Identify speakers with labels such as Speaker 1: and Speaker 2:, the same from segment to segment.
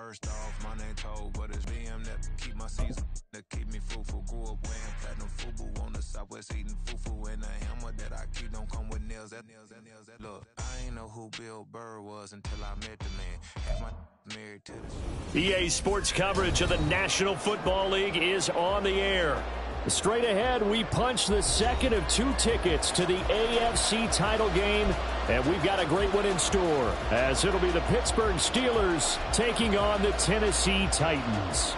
Speaker 1: First off, my name told, but it's BM that keep my season, that keep me fruitful. Grew up wearing platinum FUBU on the Southwest, eating fufu, and the hammer that I keep don't come with nails. Look, I ain't know who Bill Burr was until I met the man. Half my married to the
Speaker 2: EA Sports coverage of the National Football League is on the air. Straight ahead, we punch the second of 2 tickets to the AFC title game, and we've got a great one in store, as it'll be the Pittsburgh Steelers taking on the Tennessee Titans.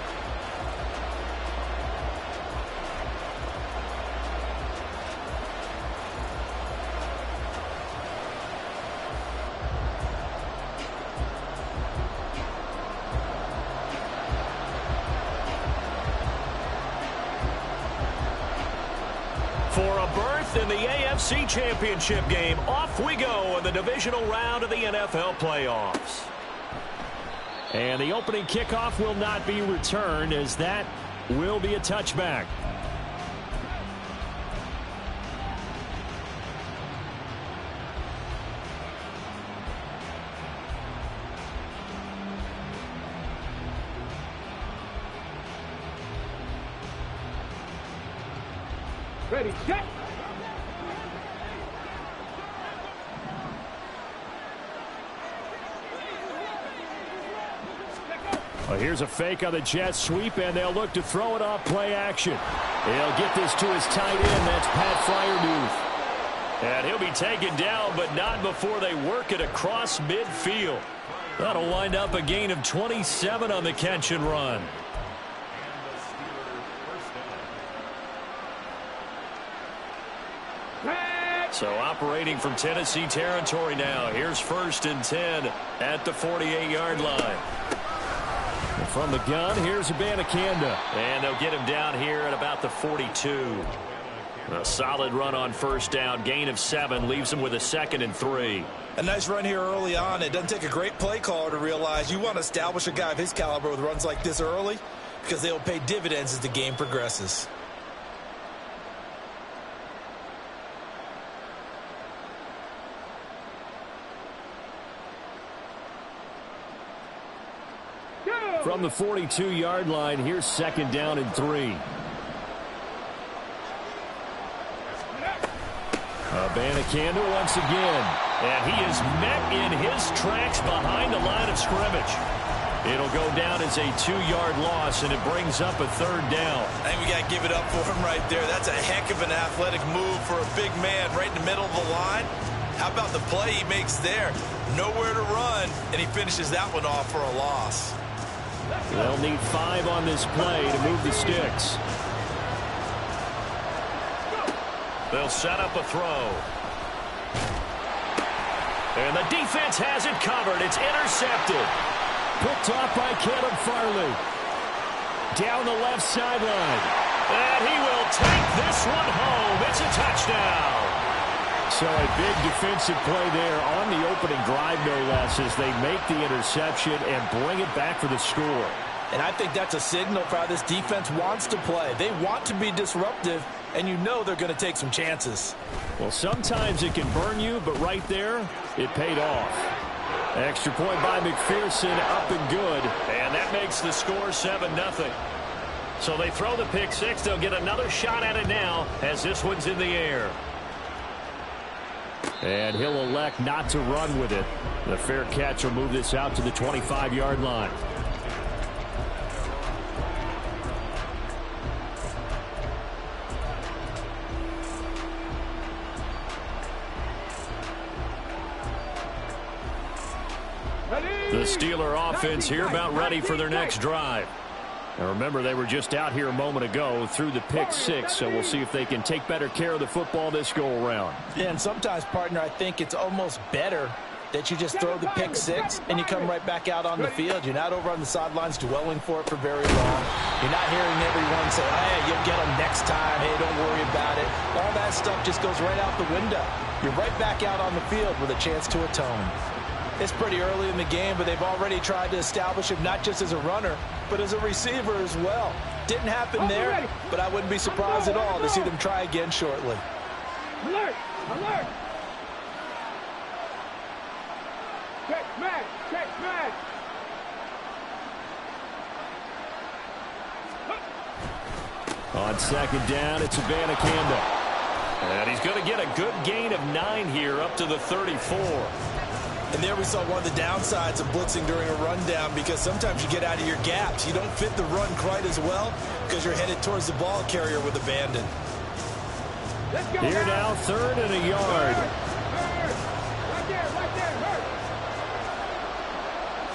Speaker 2: For a berth in the AFC Championship game, off we go in the divisional round of the NFL playoffs. And the opening kickoff will not be returned, as that will be a touchback.
Speaker 3: Ready, set.
Speaker 2: Well, here's a fake on the jet sweep, and they'll look to throw it off play action. He'll get this to his tight end. That's Pat Freiermuth. And he'll be taken down, but not before they work it across midfield. That'll wind up a gain of 27 on the catch and run. So operating from Tennessee territory now. Here's 1st and 10 at the 48-yard line. And from the gun, here's Abanikanda. And they'll get him down here at about the 42. A solid run on 1st down. Gain of 7 leaves him with a 2nd and 3.
Speaker 4: A nice run here early on. It doesn't take a great play caller to realize you want to establish a guy of his caliber with runs like this early, because they will pay dividends as the game progresses.
Speaker 2: From the 42-yard line, here's 2nd down and 3. Abanikanda once again. And he is met in his tracks behind the line of scrimmage. It'll go down as a 2-yard loss, and it brings up a 3rd down.
Speaker 4: I think we got to give it up for him right there. That's a heck of an athletic move for a big man right in the middle of the line. How about the play he makes there? Nowhere to run, and he finishes that one off for a loss.
Speaker 2: They'll need 5 on this play to move the sticks. They'll set up a throw. And the defense has it covered. It's intercepted. Picked off by Caleb Farley. Down the left sideline. And he will take this one home. It's a touchdown. So a big defensive play there on the opening drive, no less, as they make the interception and bring it back for the score.
Speaker 4: And I think that's a signal for how this defense wants to play. They want to be disruptive, and you know they're going to take some chances.
Speaker 2: Well, sometimes it can burn you, but right there, it paid off. Extra point by McPherson, up and good. And that makes the score 7-0. So they throw the pick six. They'll get another shot at it now as this one's in the air. And he'll elect not to run with it. The fair catch will move this out to the 25-yard line. The Steeler offense here about ready for their next drive. Now remember, they were just out here a moment ago through the pick six, so we'll see if they can take better care of the football this go-around.
Speaker 4: Yeah, and sometimes, partner, I think it's almost better that you just throw the pick six and you come right back out on the field. You're not over on the sidelines dwelling for it for very long. You're not hearing everyone say, hey, you'll get them next time. Hey, don't worry about it. All that stuff just goes right out the window. You're right back out on the field with a chance to atone. It's pretty early in the game, but they've already tried to establish him not just as a runner, but as a receiver as well. Didn't happen there, but I wouldn't be surprised at all to see them try again shortly.
Speaker 3: Alert! Alert! Check, man! Check, man!
Speaker 2: On second down, it's Abanikanda. And he's going to get a good gain of 9 here up to the 34.
Speaker 4: And there we saw one of the downsides of blitzing during a rundown, because sometimes you get out of your gaps. You don't fit the run quite as well because you're headed towards the ball carrier with abandon.
Speaker 2: Here now, 3rd and a yard.
Speaker 3: Right there,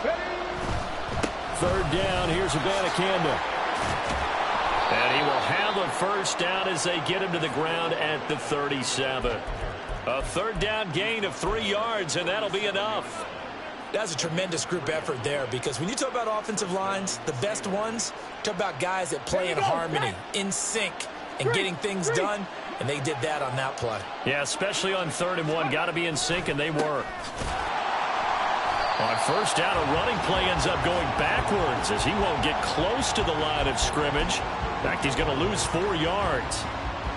Speaker 3: Ready?
Speaker 2: 3rd down, here's Abanikanda. And he will have a first down as they get him to the ground at the 37. A 3rd down gain of 3 yards, and that'll be enough.
Speaker 4: That's a tremendous group effort there, because when you talk about offensive lines, the best ones, talk about guys that play in harmony, in sync, and getting things done, and they did that on that play.
Speaker 2: Yeah, especially on 3rd and 1. Got to be in sync, and they were. On 1st down, a running play ends up going backwards as he won't get close to the line of scrimmage. In fact, he's going to lose 4 yards.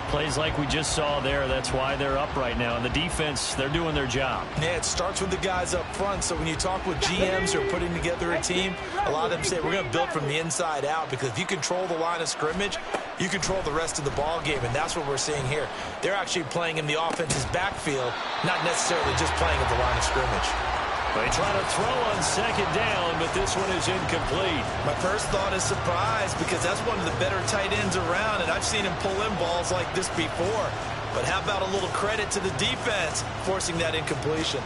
Speaker 2: Plays like we just saw there, that's why they're up right now. And the defense, they're doing their job.
Speaker 4: Yeah, it starts with the guys up front. So when you talk with GMs who are putting together a team, a lot of them say we're going to build from the inside out, because if you control the line of scrimmage, you control the rest of the ball game, and that's what we're seeing here. They're actually playing in the offense's backfield, not necessarily just playing at the line of scrimmage.
Speaker 2: They try to throw on 2nd down, but this one is incomplete.
Speaker 4: My first thought is surprise, because that's one of the better tight ends around, and I've seen him pull in balls like this before. But how about a little credit to the defense forcing that incompletion?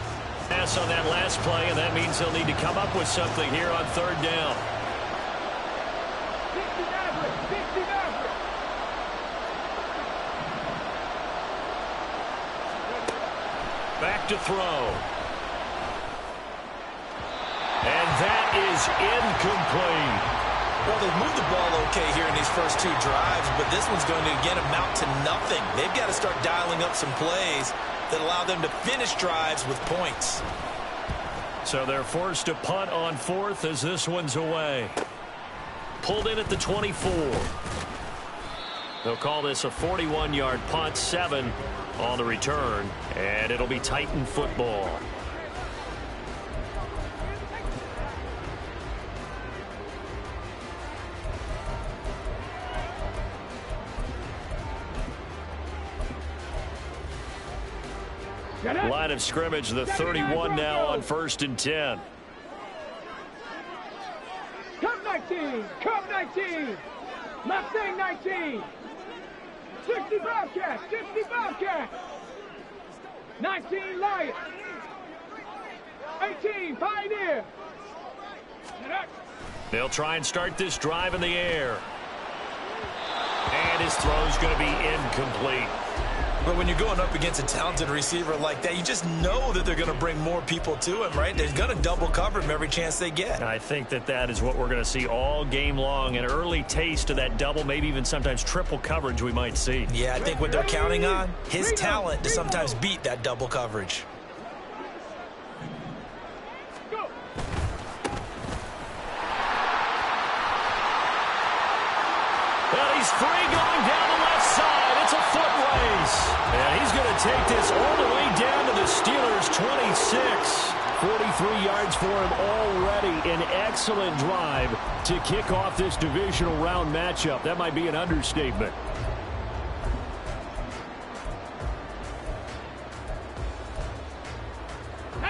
Speaker 2: Pass on that last play, and that means they'll need to come up with something here on 3rd down.
Speaker 3: 60 Maverick.
Speaker 2: Back to throw. And that is incomplete.
Speaker 4: Well, they've moved the ball okay here in these first 2 drives, but this one's going to, again, amount to nothing. They've got to start dialing up some plays that allow them to finish drives with points.
Speaker 2: So they're forced to punt on 4th as this one's away. Pulled in at the 24. They'll call this a 41-yard punt, 7 on the return, and it'll be Titan football. Line of scrimmage, the 31 now on 1st and 10.
Speaker 3: Come 19. Come 19. Mustang 19. 60 Bobcat. 60 Bobcat. 19 Lion. 18 Pioneer.
Speaker 2: They'll try and start this drive in the air. And his throw's going to be incomplete.
Speaker 4: But when you're going up against a talented receiver like that, you just know that they're going to bring more people to him, right? They're going to double cover him every chance they get.
Speaker 2: I think that is what we're going to see all game long. An early taste of that double, maybe even sometimes triple coverage we might see.
Speaker 4: Yeah, I think what they're counting on, his talent to sometimes beat that double coverage.
Speaker 2: Well, he's free going down the left side. It's a foot race. And he's going to take this all the way down to the Steelers' 26. 43 yards for him already. An excellent drive to kick off this divisional round matchup. That might be an understatement.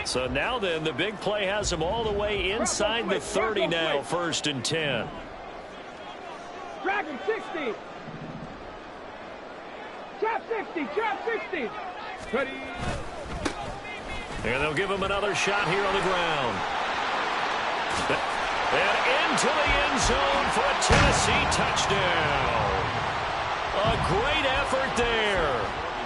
Speaker 2: So now then, the big play has him all the way inside the 30 now, 1st and 10.
Speaker 3: Dragon 60. Trap 60. Trap 60. Ready.
Speaker 2: And they'll give him another shot here on the ground. And into the end zone for a Tennessee touchdown. A great effort there.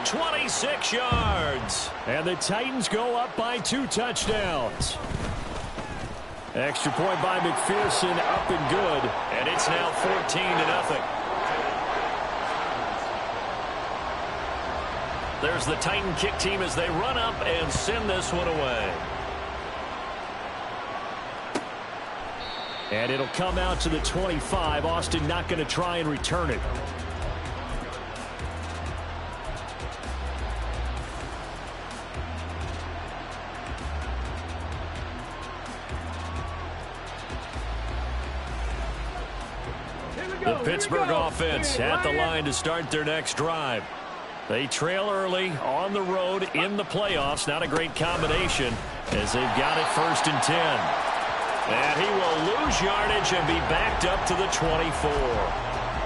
Speaker 2: 26 yards. And the Titans go up by 2 touchdowns. Extra point by McPherson, up and good. And it's now 14-0. There's the Titan kick team as they run up and send this one away. And it'll come out to the 25. Austin not going to try and return it.
Speaker 3: Here we
Speaker 2: The Pittsburgh offense at the line to start their next drive. They trail early on the road in the playoffs. Not a great combination as they've got it 1st and 10. And he will lose yardage and be backed up to the 24.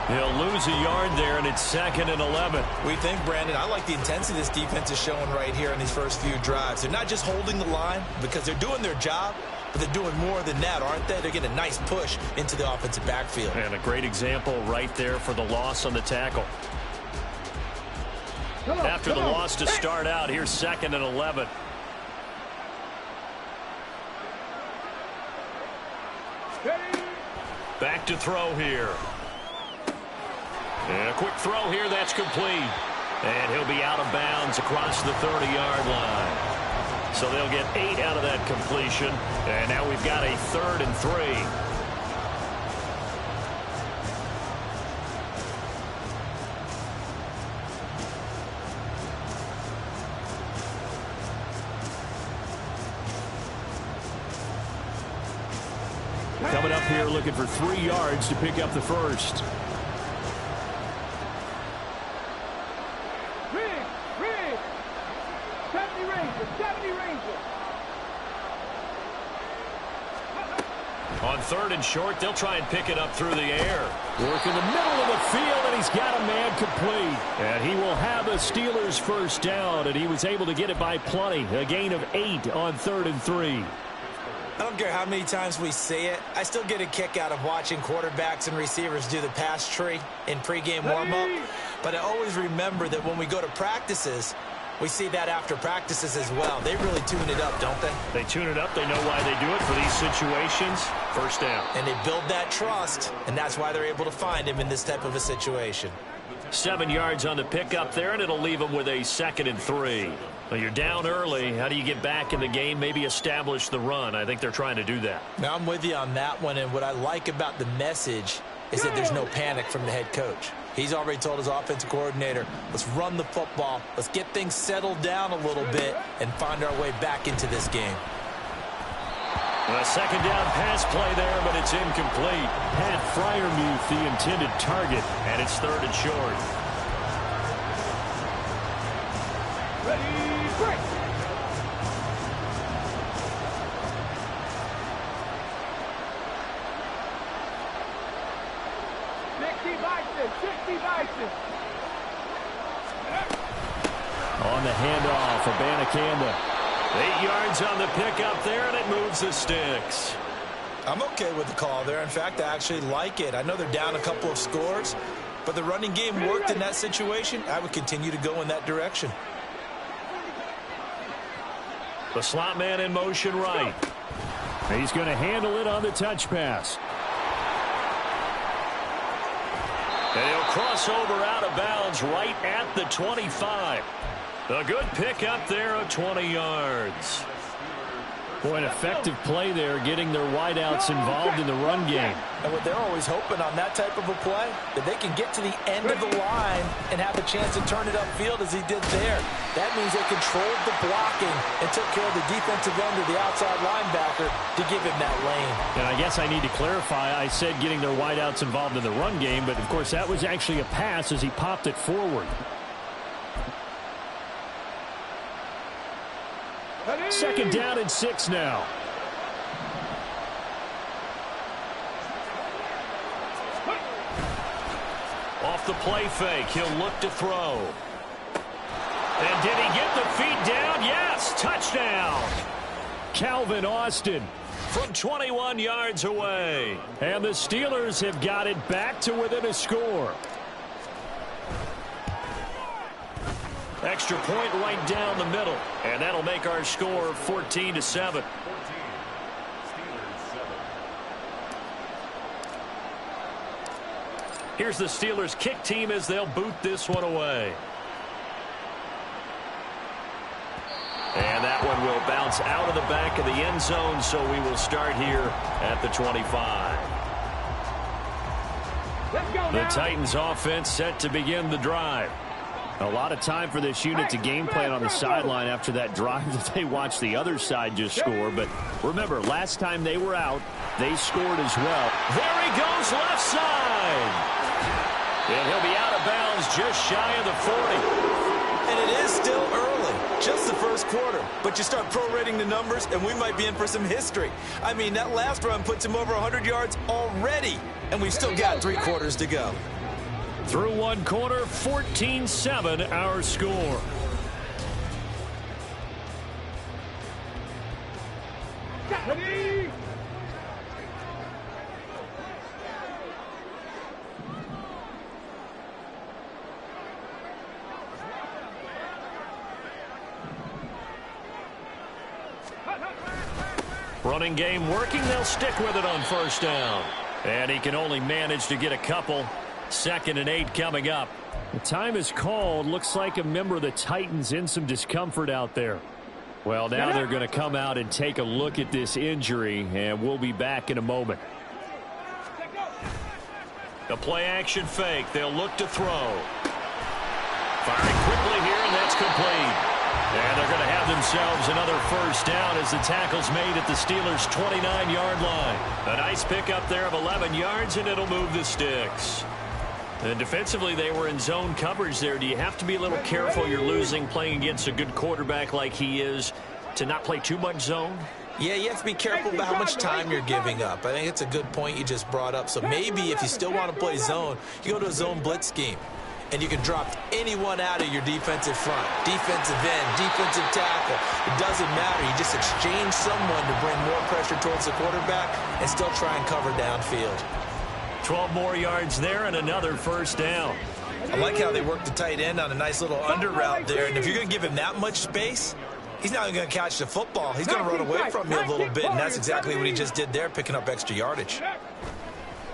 Speaker 2: He'll lose a yard there, and it's 2nd and 11.
Speaker 4: We think, Brandon, I like the intensity this defense is showing right here in these first few drives. They're not just holding the line because they're doing their job, but they're doing more than that, aren't they? They're getting a nice push into the offensive backfield.
Speaker 2: And a great example right there for the loss on the tackle. After the loss to start out, here's 2nd and 11. Back to throw here. And a quick throw here, that's complete. And he'll be out of bounds across the 30-yard line. So they'll get 8 out of that completion. And now we've got a 3rd and 3. Coming up here looking for 3 yards to pick up the first.
Speaker 3: Rig. 70 Ranger.
Speaker 2: On 3rd and short, they'll try and pick it up through the air. Work in the middle of the field, and he's got a man complete. And he will have a Steelers first down, and he was able to get it by plenty. A gain of 8 on 3rd and 3.
Speaker 4: I don't care how many times we say it. I still get a kick out of watching quarterbacks and receivers do the pass tree in pregame warm-up. But I always remember that when we go to practices, we see that after practices as well. They really tune it up, don't they?
Speaker 2: They tune it up. They know why they do it for these situations. First down.
Speaker 4: And they build that trust, and that's why they're able to find him in this type of a situation.
Speaker 2: 7 yards on the pickup there, and it'll leave them with a 2nd and 3. Well, you're down early. How do you get back in the game, maybe establish the run? I think they're trying to do that.
Speaker 4: Now, I'm with you on that one, and what I like about the message is that there's no panic from the head coach. He's already told his offensive coordinator, let's run the football, let's get things settled down a little bit and find our way back into this game.
Speaker 2: A 2nd down pass play there, but it's incomplete. Pat Freiermuth, the intended target, and it's 3rd and short.
Speaker 3: Ready, break.
Speaker 2: On the handoff, Abanikanda. 8 yards on the pickup there, and it moves the sticks.
Speaker 4: I'm okay with the call there. In fact, I actually like it. I know they're down a couple of scores, but the running game worked in that situation. I would continue to go in that direction.
Speaker 2: The slot man in motion right. He's going to handle it on the touch pass. And he'll cross over out of bounds right at the 25. A good pickup there of 20 yards. Boy, an effective play there, getting their wideouts involved in the run game.
Speaker 4: And what they're always hoping on that type of a play, that they can get to the end of the line and have a chance to turn it upfield as he did there. That means they controlled the blocking and took care of the defensive end of the outside linebacker to give him that lane.
Speaker 2: And I guess I need to clarify, I said getting their wideouts involved in the run game, but of course that was actually a pass as he popped it forward. 2nd down and 6 now. Off the play fake, he'll look to throw. And did he get the feet down? Yes, touchdown. Calvin Austin from 21 yards away. And the Steelers have got it back to within a score. Extra point right down the middle. And that'll make our score 14-7. Here's the Steelers kick team as they'll boot this one away. And that one will bounce out of the back of the end zone, so we will start here at the 25. The Titans offense set to begin the drive. A lot of time for this unit to game plan on the sideline after that drive that they watched the other side just score. But remember, last time they were out, they scored as well. There he goes left side. line. And he'll be out of bounds just shy of the 40.
Speaker 4: And it is still early, just the first quarter. But you start prorating the numbers, and we might be in for some history. I mean, that last run puts him over 100 yards already, and we've still got 3 quarters to go.
Speaker 2: Through 1 quarter, 14-7 our score.
Speaker 3: Ready?
Speaker 2: Running game working. They'll stick with it on first down. And he can only manage to get a couple. 2nd and 8 coming up. The time is called. Looks like a member of the Titans in some discomfort out there. Well, now they're going to come out and take a look at this injury, and we'll be back in a moment. The play action fake. They'll look to throw. Firing quickly here, and that's complete. And they're going to have themselves another first down as the tackle's made at the Steelers' 29-yard line. A nice pickup there of 11 yards, and it'll move the sticks. And defensively, they were in zone coverage there. Do you have to be a little careful? You're losing playing against a good quarterback like he is to not play too much zone?
Speaker 4: Yeah, you have to be careful about how much time you're giving up. I think it's a good point you just brought up. So maybe if you still want to play zone, you go to a zone blitz scheme. And you can drop anyone out of your defensive front, defensive end, defensive tackle. It doesn't matter. You just exchange someone to bring more pressure towards the quarterback and still try and cover downfield.
Speaker 2: 12 more yards there and another first down.
Speaker 4: I like how they work the tight end on a nice little under route there. And if you're going to give him that much space, he's not even going to catch the football. He's going to run away from you a little bit, and that's exactly what he just did there, picking up extra yardage.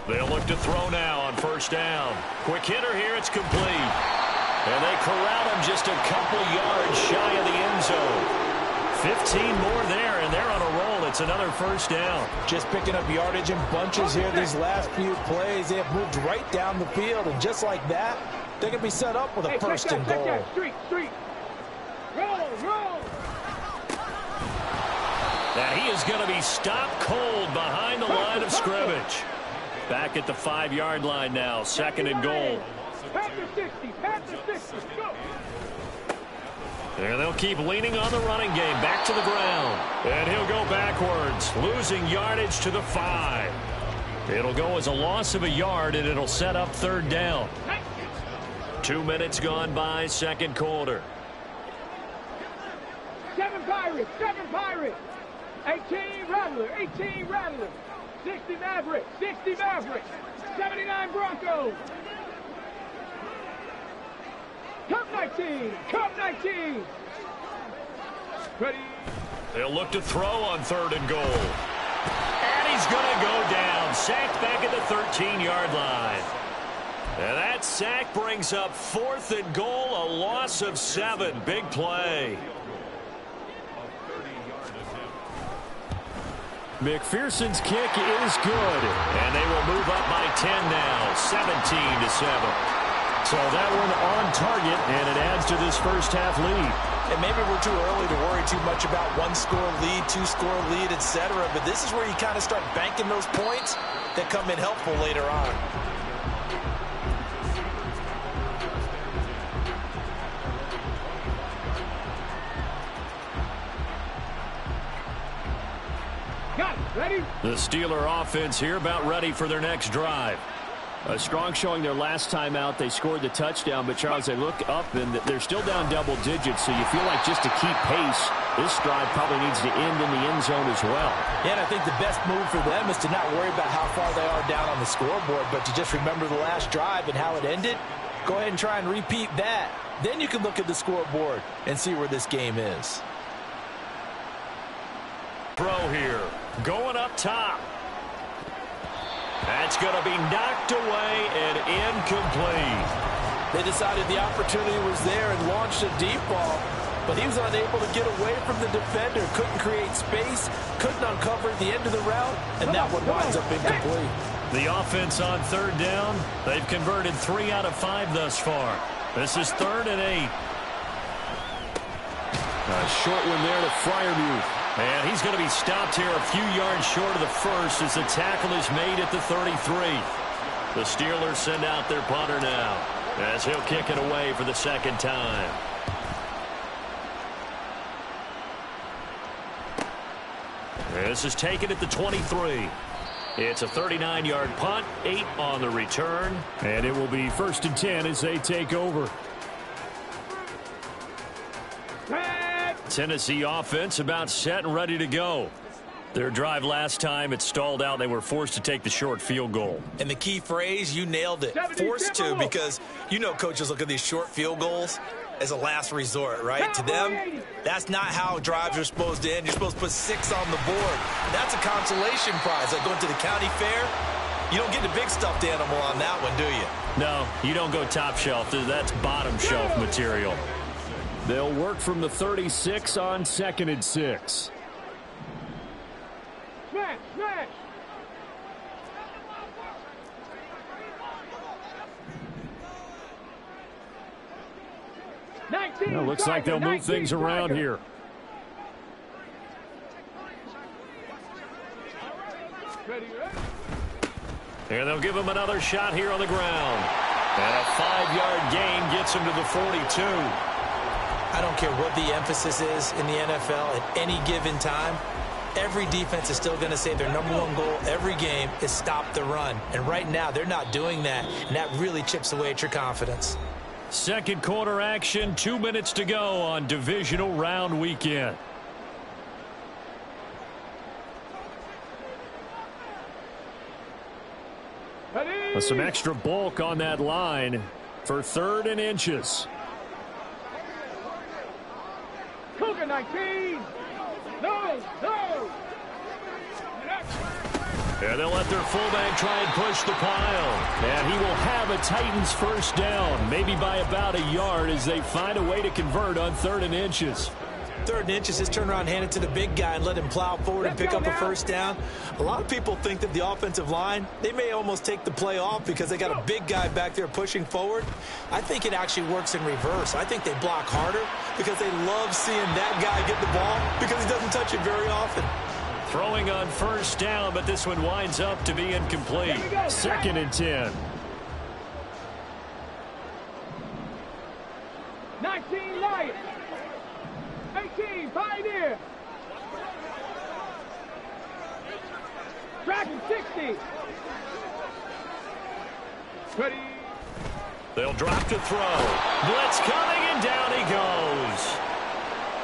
Speaker 2: They'll look to throw now on first down. Quick hitter here, it's complete. And they corral him just a couple yards shy of the end zone. 15 more there, and they're on a roll. It's another first down.
Speaker 4: Just picking up yardage in bunches here these last few plays. They have moved right down the field, and just like that, they can be set up with a first and goal.
Speaker 3: Street. Roll.
Speaker 2: Now he is going to be stopped cold behind the line of scrimmage. Back at the 5-yard line now, 2nd and goal.
Speaker 3: Pass the 60, go.
Speaker 2: There they'll keep leaning on the running game, back to the ground. And he'll go backwards, losing yardage to the 5. It'll go as a loss of a yard, and it'll set up 3rd down. 2 minutes gone by, 2nd quarter.
Speaker 3: 7 Pirates. 18 Rattler. 60 Mavericks. 79 Broncos. Cup 19. Ready.
Speaker 2: They'll look to throw on 3rd and goal. And he's going to go down. Sacked back at the 13-yard line. And that sack brings up 4th and goal, a loss of 7. Big play. McPherson's kick is good. And they will move up by 10 now, 17-7. So that one on target, and it adds to this first half lead.
Speaker 4: And maybe we're too early to worry too much about 1-score lead, 2-score lead, etc. But this is where you kind of start banking those points that come in helpful later on.
Speaker 3: Got it. Ready?
Speaker 2: The Steeler offense here about ready for their next drive. A strong showing their last time out. They scored the touchdown, but Charles, they look up and they're still down double digits, so you feel like just to keep pace, this drive probably needs to end in the end zone as well.
Speaker 4: Yeah, and I think the best move for them is to not worry about how far they are down on the scoreboard, but to just remember the last drive and how it ended. Go ahead and try and repeat that. Then you can look at the scoreboard and see where this game is.
Speaker 2: Throw here, going up top. That's going to be knocked away and incomplete.
Speaker 4: They decided the opportunity was there and launched a deep ball, but he was unable to get away from the defender, couldn't create space, couldn't uncover the end of the route, and that one winds up incomplete.
Speaker 2: The offense on 3rd down, they've converted 3 out of 5 thus far. This is 3rd and 8. A short one there to Freiermuth. And he's going to be stopped here a few yards short of the first as the tackle is made at the 33. The Steelers send out their punter now, as he'll kick it away for the second time. This is taken at the 23. It's a 39-yard punt, 8 on the return.
Speaker 5: And it will be 1st and 10 as they take over.
Speaker 2: Tennessee offense about set and ready to go. Their drive last time, it stalled out. They were forced to take the short field goal.
Speaker 4: And the key phrase, you nailed it. Forced to, because you know coaches look at these short field goals as a last resort, right? To them, that's not how drives are supposed to end. You're supposed to put 6 on the board. That's a consolation prize. Like going to the county fair, you don't get the big stuffed animal on that one, do you?
Speaker 2: No, you don't go top shelf. That's bottom shelf material.
Speaker 5: They'll work from the 36 on 2nd and 6.
Speaker 3: Smash, smash.
Speaker 5: Well, looks like they'll move things around here.
Speaker 2: And they'll give him another shot here on the ground. And a 5-yard gain gets him to the 42.
Speaker 4: I don't care what the emphasis is in the NFL at any given time. Every defense is still going to say their #1 goal every game is stop the run. And right now, they're not doing that, and that really chips away at your confidence.
Speaker 2: Second quarter action, 2 minutes to go on divisional round weekend.
Speaker 5: Some extra bulk on that line for 3rd and inches.
Speaker 3: Cougar 19. No.
Speaker 2: And they'll let their fullback try and push the pile.
Speaker 5: And he will have a Titans first down, maybe by about a yard as they find a way to convert on 3rd and inches.
Speaker 4: 3rd and inches, just turn around, hand it to the big guy, and let him plow forward and pick up a first down. A lot of people think that the offensive line, they may almost take the play off because they got a big guy back there pushing forward. I think it actually works in reverse. I think they block harder because they love seeing that guy get the ball because he doesn't touch it very often.
Speaker 2: Throwing on first down, but this one winds up to be incomplete.
Speaker 5: 2nd and 10.
Speaker 3: 19 Lions. 18 Pioneer. Dragon 60. Ready.
Speaker 2: They'll drop to throw. Blitz coming, and down he goes.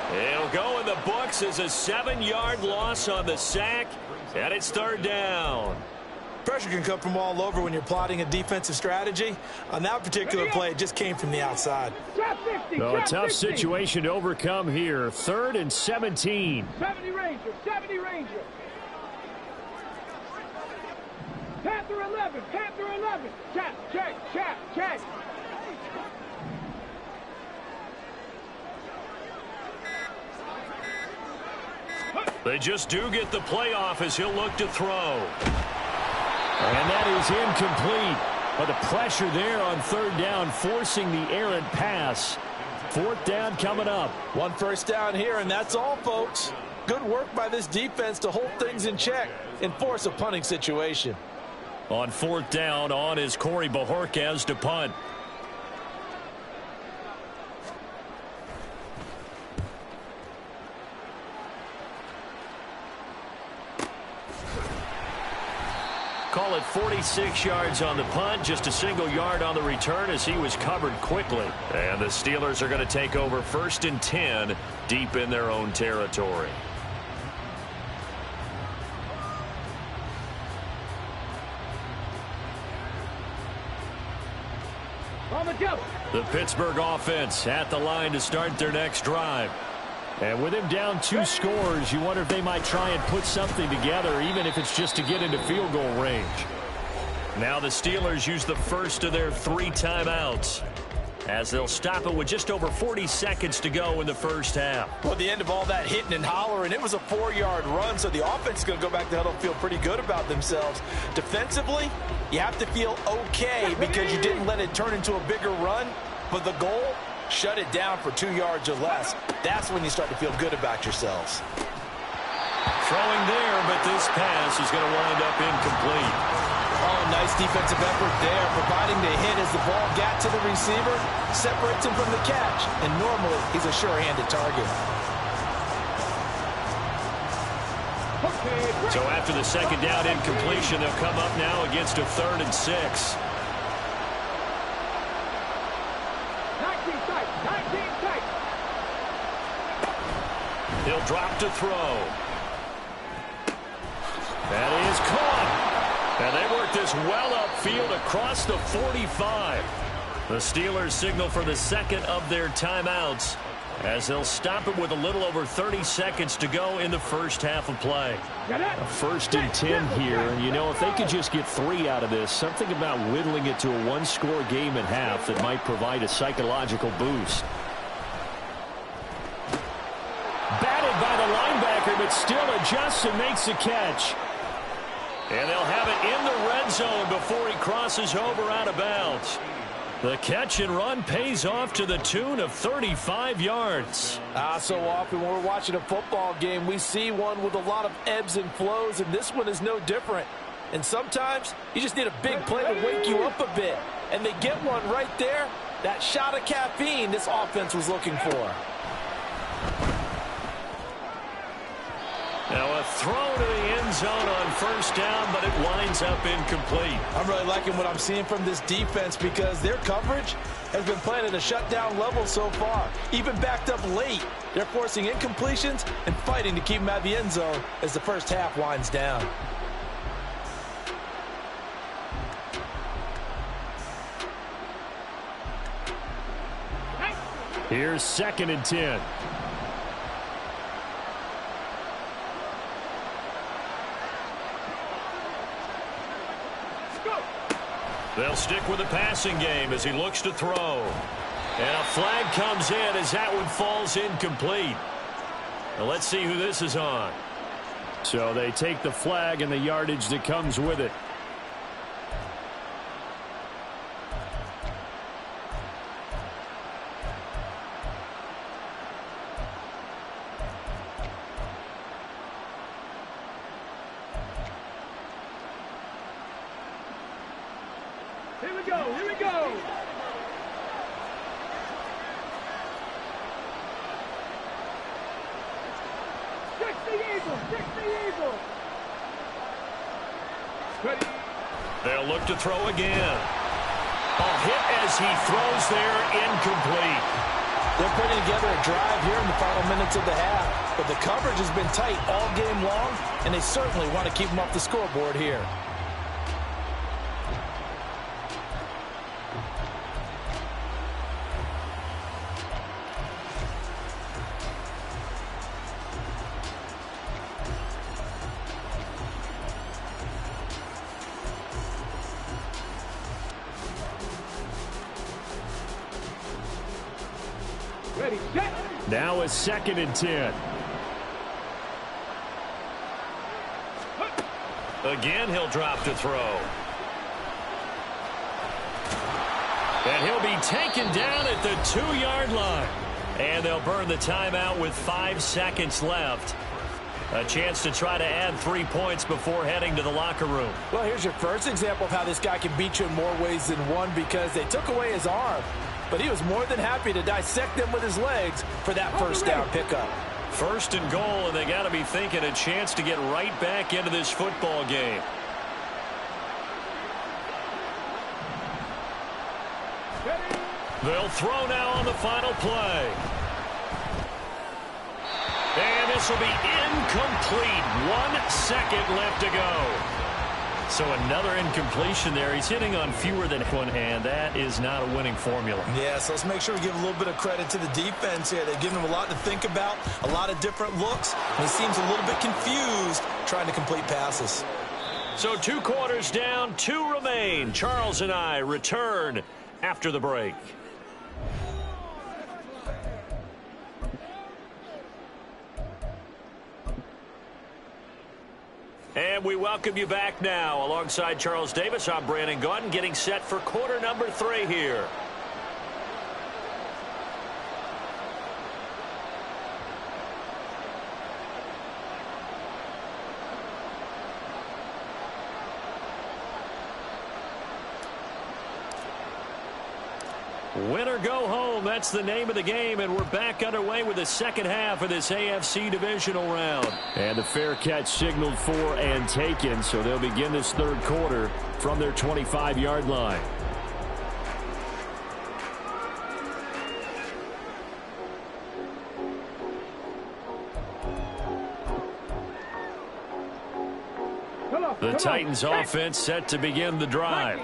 Speaker 2: It'll go in the books as a 7-yard loss on the sack, and it's 3rd down.
Speaker 4: Pressure can come from all over when you're plotting a defensive strategy. On that particular play, it just came from the outside.
Speaker 5: A tough situation to overcome here. 3rd and 17.
Speaker 3: 70 Ranger, 70 Ranger. Panther 11, Panther 11. Check.
Speaker 2: They just do get the playoff as he'll look to throw.
Speaker 5: And that is incomplete. But the pressure there on 3rd down, forcing the errant pass. 4th down coming up.
Speaker 4: 1 first down here, and that's all, folks. Good work by this defense to hold things in check and force a punting situation.
Speaker 2: On 4th down, on is Corey Bajorquez to punt. Call it 46 yards on the punt, just a single yard on the return as he was covered quickly. And the Steelers are going to take over 1st and 10 deep in their own territory. The Pittsburgh offense at the line to start their next drive.
Speaker 5: And with him down 2 scores, you wonder if they might try and put something together, even if it's just to get into field goal range.
Speaker 2: Now the Steelers use the first of their 3 timeouts as they'll stop it with just over 40 seconds to go in the first half.
Speaker 4: Well, at the end of all that hitting and hollering, it was a 4-yard run, so the offense is going to go back to the huddle, feel pretty good about themselves. Defensively, you have to feel okay because you didn't let it turn into a bigger run, but the goal, shut it down for 2 yards or less. That's when you start to feel good about yourselves.
Speaker 2: throwing there, but this pass is going to wind up incomplete.
Speaker 4: Oh, nice defensive effort there, providing the hit as the ball got to the receiver, separates him from the catch, and normally he's a sure-handed target.
Speaker 2: So after the second down incompletion, they'll come up now against a 3rd and 6.
Speaker 3: 19 tight, 19 tight.
Speaker 2: He'll drop to throw. That is caught. And they work this well upfield across the 45. The Steelers signal for the second of their timeouts as they'll stop it with a little over 30 seconds to go in the first half of play.
Speaker 5: A 1st and 10 here, and you know, if they could just get 3 out of this, something about whittling it to a 1-score game at half that might provide a psychological boost. Batted by the linebacker, but still adjusts and makes the catch. And they'll have it in the red zone before he crosses over out of bounds. The catch and run pays off to the tune of 35 yards.
Speaker 4: So often when we're watching a football game, we see one with a lot of ebbs and flows, and this one is no different. And sometimes you just need a big play to wake you up a bit. And they get one right there. That shot of caffeine this offense was looking for.
Speaker 2: Now a throw to the end zone on 1st down, but it winds up incomplete.
Speaker 4: I'm really liking what I'm seeing from this defense because their coverage has been playing at a shutdown level so far. Even backed up late, they're forcing incompletions and fighting to keep them out of the end zone as the first half winds down.
Speaker 5: Here's 2nd and 10.
Speaker 2: They'll stick with the passing game as he looks to throw. And a flag comes in as that one falls incomplete. Now let's see who this is on.
Speaker 5: So they take the flag and the yardage that comes with it.
Speaker 3: Here we go, here we go. Fix the Eagles, fix the Eagles. Ready.
Speaker 2: They'll look to throw again. A hit as he throws there, incomplete.
Speaker 4: They're putting together a drive here in the final minutes of the half, but the coverage has been tight all game long, and they certainly want to keep them off the scoreboard here.
Speaker 3: Ready, set.
Speaker 5: Now it's 2nd and 10.
Speaker 2: Again, he'll drop to throw. And he'll be taken down at the 2-yard line. And they'll burn the timeout with 5 seconds left. A chance to try to add 3 points before heading to the locker room.
Speaker 4: Well, here's your first example of how this guy can beat you in more ways than one because they took away his arm. But he was more than happy to dissect them with his legs for that first down pickup.
Speaker 2: 1st and goal, and they got to be thinking a chance to get right back into this football game. They'll throw now on the final play. And this will be incomplete. 1 second left to go. So another incompletion there. He's hitting on fewer than one, and that is not a winning formula.
Speaker 4: Yeah, so let's make sure we give a little bit of credit to the defense here. They've given him a lot to think about, a lot of different looks, and he seems a little bit confused trying to complete passes.
Speaker 2: So 2 quarters down, 2 remain. Charles and I return after the break. And we welcome you back now. Alongside Charles Davis, I'm Brandon Gaudin, getting set for quarter number 3 here.
Speaker 5: Win or go home, that's the name of the game, and we're back underway with the second half of this AFC divisional round. And the fair catch signaled for and taken, so they'll begin this third quarter from their 25-yard line. The Titans offense set to begin the drive.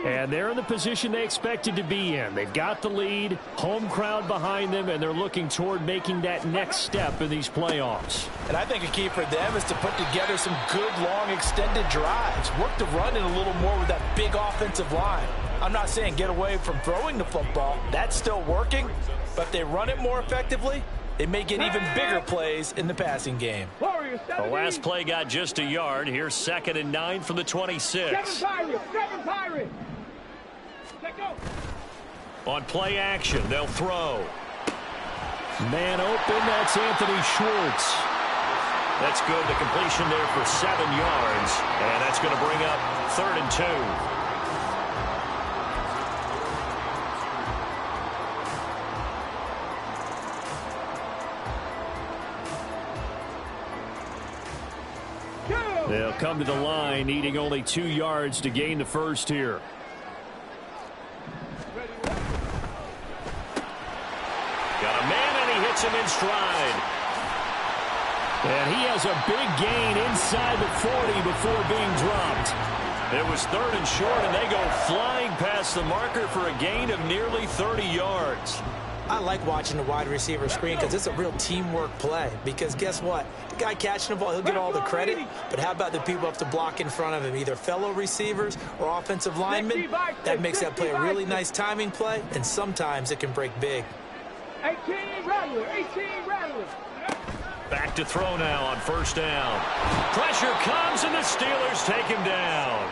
Speaker 5: And they're in the position they expected to be in. They've got the lead, home crowd behind them, and they're looking toward making that next step in these playoffs.
Speaker 4: And I think a key for them is to put together some good, long, extended drives. Work the run in a little more with that big offensive line. I'm not saying get away from throwing the football. That's still working. But if they run it more effectively, they may get even bigger plays in the passing game.
Speaker 5: The last play got just a yard. Here's 2nd and 9 from the 26.
Speaker 3: 7 Pirates.
Speaker 5: On play action, they'll throw. Man open, that's Anthony Schwartz. That's good. The completion there for 7 yards. And that's going to bring up 3rd and 2. They'll come to the line, needing only 2 yards to gain the first here. Got a man, and he hits him in stride. And he has a big gain inside the 40 before being dropped. It was 3rd and short, and they go flying past the marker for a gain of nearly 30 yards.
Speaker 4: I like watching the wide receiver screen because it's a real teamwork play. Because guess what? The guy catching the ball, he'll get all the credit. But how about the people up to block in front of him, either fellow receivers or offensive linemen? That makes that play a really nice timing play, and sometimes it can break big.
Speaker 3: 18 Rattler.
Speaker 5: Back to throw now on 1st down. Pressure comes, and the Steelers take him down.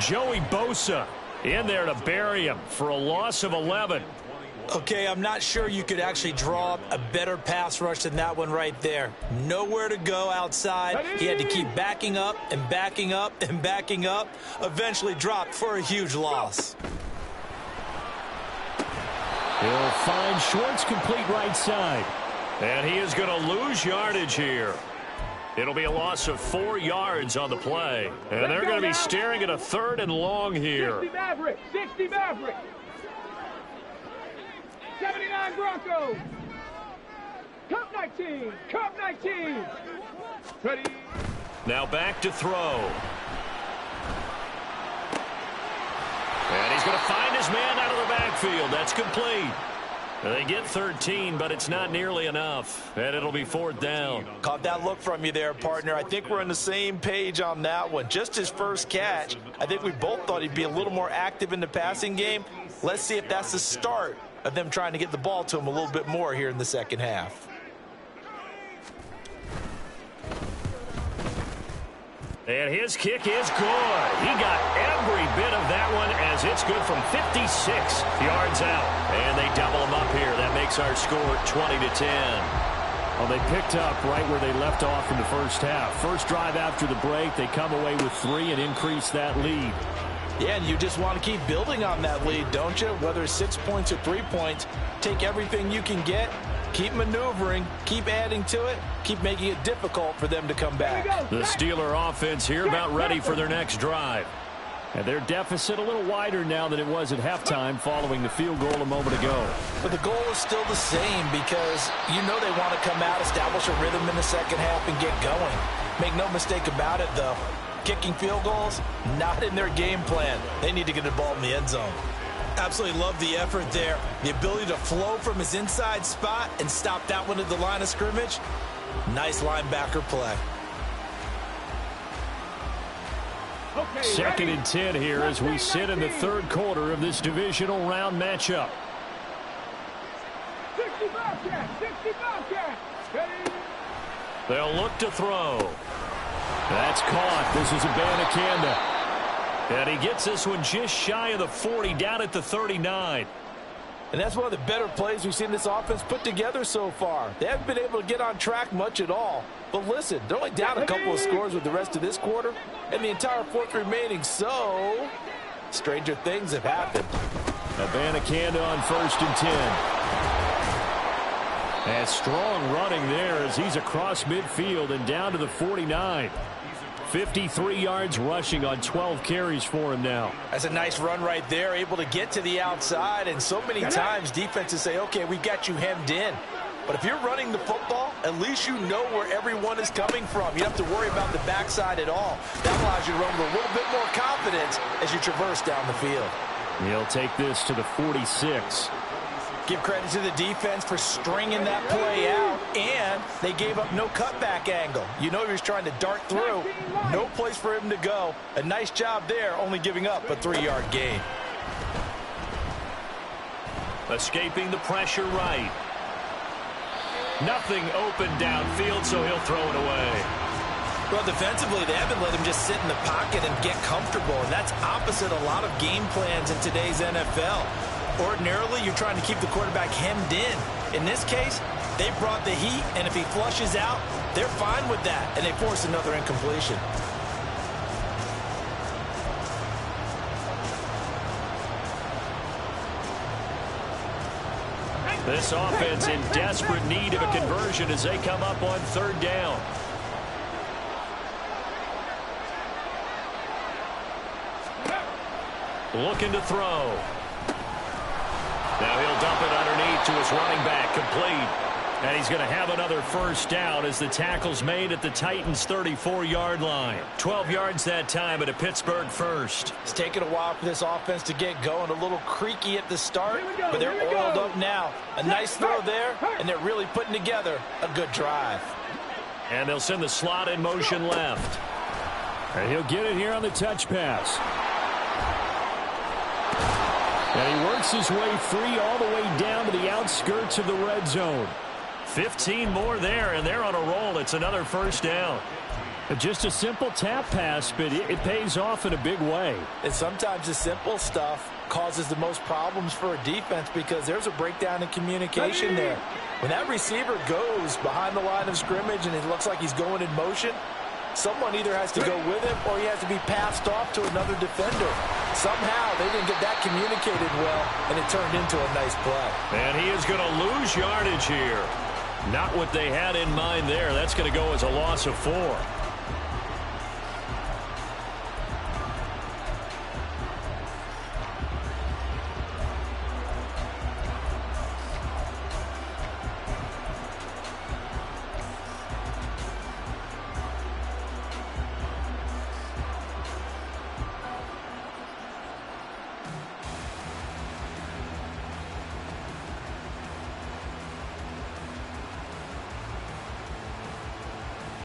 Speaker 5: Joey Bosa in there to bury him for a loss of 11.
Speaker 4: Okay, I'm not sure you could actually draw up a better pass rush than that one right there. Nowhere to go outside. He had to keep backing up and backing up and backing up. Eventually dropped for a huge loss.
Speaker 5: He'll find Schwartz complete right side. And he is going to lose yardage here. It'll be a loss of 4 yards on the play. And they're going to be staring at a 3rd and long here.
Speaker 3: 60 Maverick. 79 Broncos. Cup 19. Ready.
Speaker 5: Now back to throw. And he's going to find his man out of the backfield. That's complete. They get 13, but it's not nearly enough. And it'll be 4th down.
Speaker 4: Caught that look from you there, partner. I think we're on the same page on that one. Just his first catch. I think we both thought he'd be a little more active in the passing game. Let's see if that's the start of them trying to get the ball to him a little bit more here in the second half.
Speaker 5: And his kick is good. He got every bit of that one as it's good from 56 yards out. And they double him up here. That makes our score 20-10. Well, they picked up right where they left off in the first half. First drive after the break, they come away with 3 and increase that lead.
Speaker 4: Yeah, and you just want to keep building on that lead, don't you? Whether it's 6 points or 3 points, take everything you can get, keep maneuvering, keep adding to it, keep making it difficult for them to come back.
Speaker 5: The Steeler offense here about ready for their next drive. And their deficit a little wider now than it was at halftime following the field goal a moment ago.
Speaker 4: But the goal is still the same because you know they want to come out, establish a rhythm in the second half, and get going. Make no mistake about it, though. Kicking field goals, not in their game plan. They need to get the ball in the end zone. Absolutely love the effort there. The ability to flow from his inside spot and stop that one at the line of scrimmage. Nice linebacker play.
Speaker 3: Okay,
Speaker 5: 2nd and 10 here as we sit in the third quarter of this divisional round matchup.
Speaker 3: 60 Bobcats. Ready.
Speaker 5: They'll look to throw. That's caught. This is Abanikanda. And he gets this one just shy of the 40, down at the 39.
Speaker 4: And that's one of the better plays we've seen this offense put together so far. They haven't been able to get on track much at all. But listen, they're only down a couple of scores with the rest of this quarter and the entire 4th remaining. So, stranger things have happened.
Speaker 5: Abanikanda on 1st and 10. And strong running there as he's across midfield and down to the 49. 53 yards rushing on 12 carries for him now.
Speaker 4: That's a nice run right there, able to get to the outside. And so many times defenses say, okay, we've got you hemmed in. But if you're running the football, at least you know where everyone is coming from. You don't have to worry about the backside at all. That allows you to run with a little bit more confidence as you traverse down the field.
Speaker 5: He'll take this to the 46.
Speaker 4: Give credit to the defense for stringing that play out, and they gave up no cutback angle. You know he was trying to dart through. No place for him to go. A nice job there, only giving up a 3-yard gain.
Speaker 5: Escaping the pressure right. Nothing open downfield, so he'll throw it away.
Speaker 4: Well, defensively, they haven't let him just sit in the pocket and get comfortable, and that's opposite a lot of game plans in today's NFL. Ordinarily, you're trying to keep the quarterback hemmed in. In this case, they brought the heat, and if he flushes out, they're fine with that, and they force another incompletion.
Speaker 5: This offense in desperate need of a conversion as they come up on 3rd down. Looking to throw. Now he'll dump it underneath to his running back, complete. And he's going to have another 1st down as the tackle's made at the Titans' 34-yard line. 12 yards that time at a Pittsburgh 1st.
Speaker 4: It's taken a while for this offense to get going. A little creaky at the start, but they're oiled up now. A nice throw there, and they're really putting together a good drive.
Speaker 5: And they'll send the slot in motion left. And he'll get it here on the touch pass. And he works his way free all the way down to the outskirts of the red zone. 15 more there, and they're on a roll. It's another 1st down. Just a simple tap pass, but it pays off in a big way.
Speaker 4: And sometimes the simple stuff causes the most problems for a defense because there's a breakdown in communication there. When that receiver goes behind the line of scrimmage and it looks like he's going in motion, someone either has to go with him or he has to be passed off to another defender. Somehow they didn't get that communicated well, and it turned into a nice play.
Speaker 5: And he is going to lose yardage here. Not what they had in mind there. That's going to go as a loss of 4.